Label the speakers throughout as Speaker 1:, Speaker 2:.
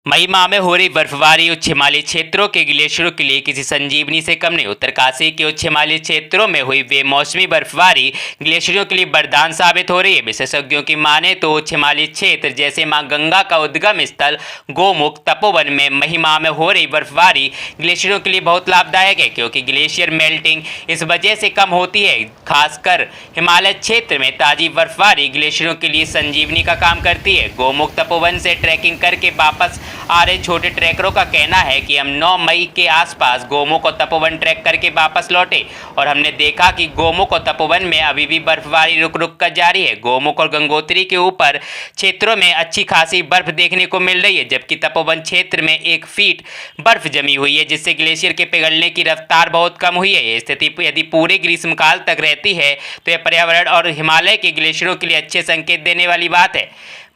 Speaker 1: मई माह में हो रही बर्फबारी उच्च हिमालयी क्षेत्रों के ग्लेशियरों के लिए किसी संजीवनी से कम नहीं। उत्तरकाशी के उच्च हिमालयी क्षेत्रों में हुई बेमौसमी बर्फबारी ग्लेशियरों के लिए वरदान साबित हो रही है। विशेषज्ञों की माने तो उच्च हिमालयी क्षेत्र जैसे मां गंगा का उद्गम स्थल गोमुख तपोवन में मई माह में हो रही बर्फबारी ग्लेशियरों के लिए बहुत लाभदायक है, क्योंकि ग्लेशियर मेल्टिंग इस वजह से कम होती है। खासकर हिमालय क्षेत्र में ताज़ी बर्फबारी ग्लेशियरों के लिए संजीवनी का काम करती है। गोमुख तपोवन से ट्रैकिंग करके वापस आ रहे छोटे ट्रैकरों का कहना है कि हम 9 मई के आसपास गोमुख और तपोवन ट्रैक करके वापस लौटे और हमने देखा कि गोमुख और तपोवन में अभी भी बर्फबारी रुक रुक कर जारी है। गोमुख और गंगोत्री के ऊपर क्षेत्रों में अच्छी खासी बर्फ देखने को मिल रही है, जबकि तपोवन क्षेत्र में 1 फीट बर्फ जमी हुई है, जिससे ग्लेशियर के पिघलने की रफ्तार बहुत कम हुई है। ये स्थिति यदि पूरे ग्रीष्मकाल तक रहती है तो यह पर्यावरण और हिमालय के ग्लेशियरों के लिए अच्छे संकेत देने वाली बात है।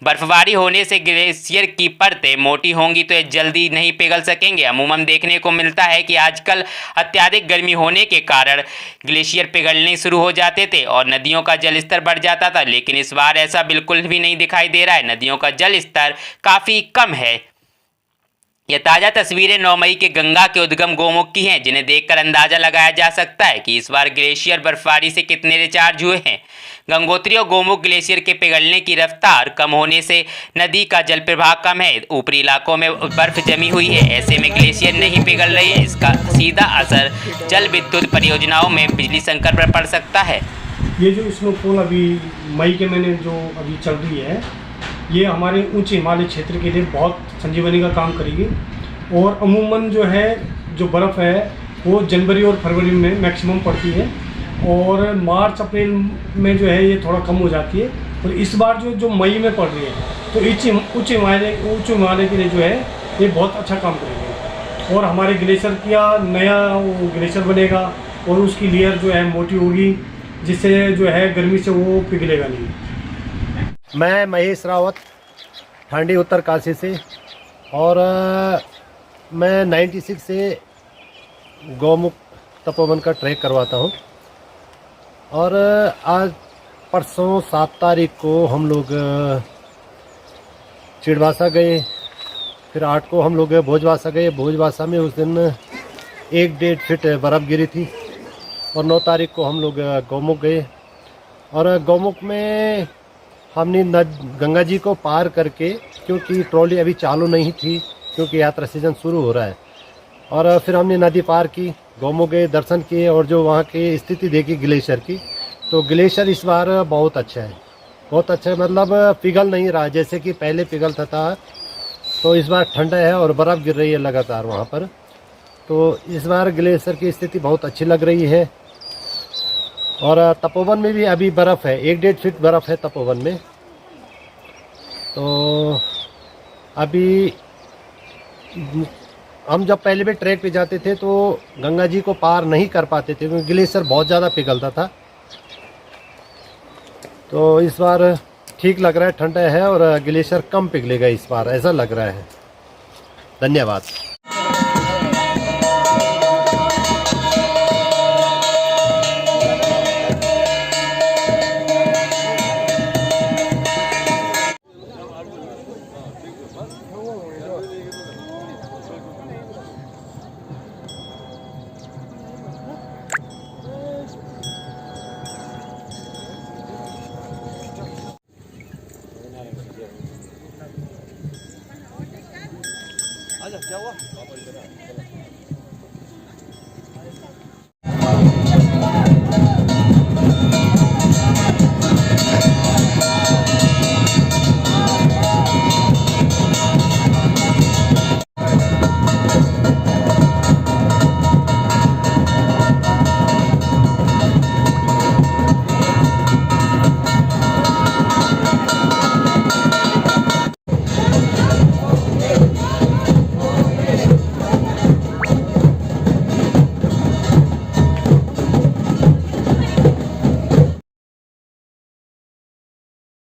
Speaker 1: बर्फबारी होने से ग्लेशियर की परतें मोटी होंगी तो ये जल्दी नहीं पिघल सकेंगे। अमूमन देखने को मिलता है कि आजकल अत्यधिक गर्मी होने के कारण ग्लेशियर पिघलने शुरू हो जाते थे और नदियों का जल स्तर बढ़ जाता था, लेकिन इस बार ऐसा बिल्कुल भी नहीं दिखाई दे रहा है। नदियों का जल स्तर काफ़ी कम है। यह ताज़ा तस्वीरें 9 मई के गंगा के उद्गम गोमुख की हैं, जिन्हें देखकर अंदाजा लगाया जा सकता है कि इस बार ग्लेशियर बर्फबारी से कितने रिचार्ज हुए हैं। गंगोत्री और गोमुख ग्लेशियर के पिघलने की रफ्तार कम होने से नदी का जल प्रवाह कम है। ऊपरी इलाकों में बर्फ जमी हुई है, ऐसे में ग्लेशियर नहीं पिघल रही है। इसका सीधा असर जल विद्युत परियोजनाओं में बिजली संकट पर पड़ सकता है।
Speaker 2: ये जो स्नोफॉल अभी मई के महीने जो अभी चल रही है, ये हमारे उच्च हिमालय क्षेत्र के लिए बहुत संजीवनी का काम करेगी। और अमूमन जो है जो बर्फ़ है वो जनवरी और फरवरी में मैक्सिमम पड़ती है और मार्च अप्रैल में जो है ये थोड़ा कम हो जाती है। और इस बार जो मई में पड़ रही है तो उच्च हिमालय के लिए जो है ये बहुत अच्छा काम करेगी। और हमारे ग्लेशियर का नया ग्लेशियर बनेगा और उसकी लेयर जो है मोटी होगी, जिससे जो है गर्मी से वो पिघलेगा नहीं।
Speaker 3: मैं महेश रावत, ठांडी उत्तरकाशी से, और मैं 96 से गौमुख तपोवन का ट्रैक करवाता हूँ। और आज परसों 7 तारीख को हम लोग चिड़वासा गए, फिर 8 को हम लोग भोजवासा गए। भोजवासा में उस दिन 1-1.5 फीट बर्फ़ गिरी थी। और 9 तारीख को हम लोग गौमुख गए और गौमुख में हमने गंगा जी को पार करके, क्योंकि ट्रॉली अभी चालू नहीं थी क्योंकि यात्रा सीजन शुरू हो रहा है, और फिर हमने नदी पार की, गौमुख गए, दर्शन किए और जो वहाँ की स्थिति देखी ग्लेशियर की, तो ग्लेशियर इस बार बहुत अच्छा है। बहुत अच्छा है, मतलब पिघल नहीं रहा जैसे कि पहले पिघलता था। तो इस बार ठंडा है और बर्फ़ गिर रही है लगातार वहाँ पर। तो इस बार ग्लेशियर की स्थिति बहुत अच्छी लग रही है। और तपोवन में भी अभी बर्फ़ है, 1-1.5 फीट बर्फ़ है तपोवन में। तो अभी हम जब पहले भी ट्रैक पे जाते थे तो गंगा जी को पार नहीं कर पाते थे क्योंकि ग्लेशियर बहुत ज़्यादा पिघलता था। तो इस बार ठीक लग रहा है, ठंडा है और ग्लेशियर कम पिघलेगा इस बार, ऐसा लग रहा है। धन्यवाद।
Speaker 4: क्या हुआ?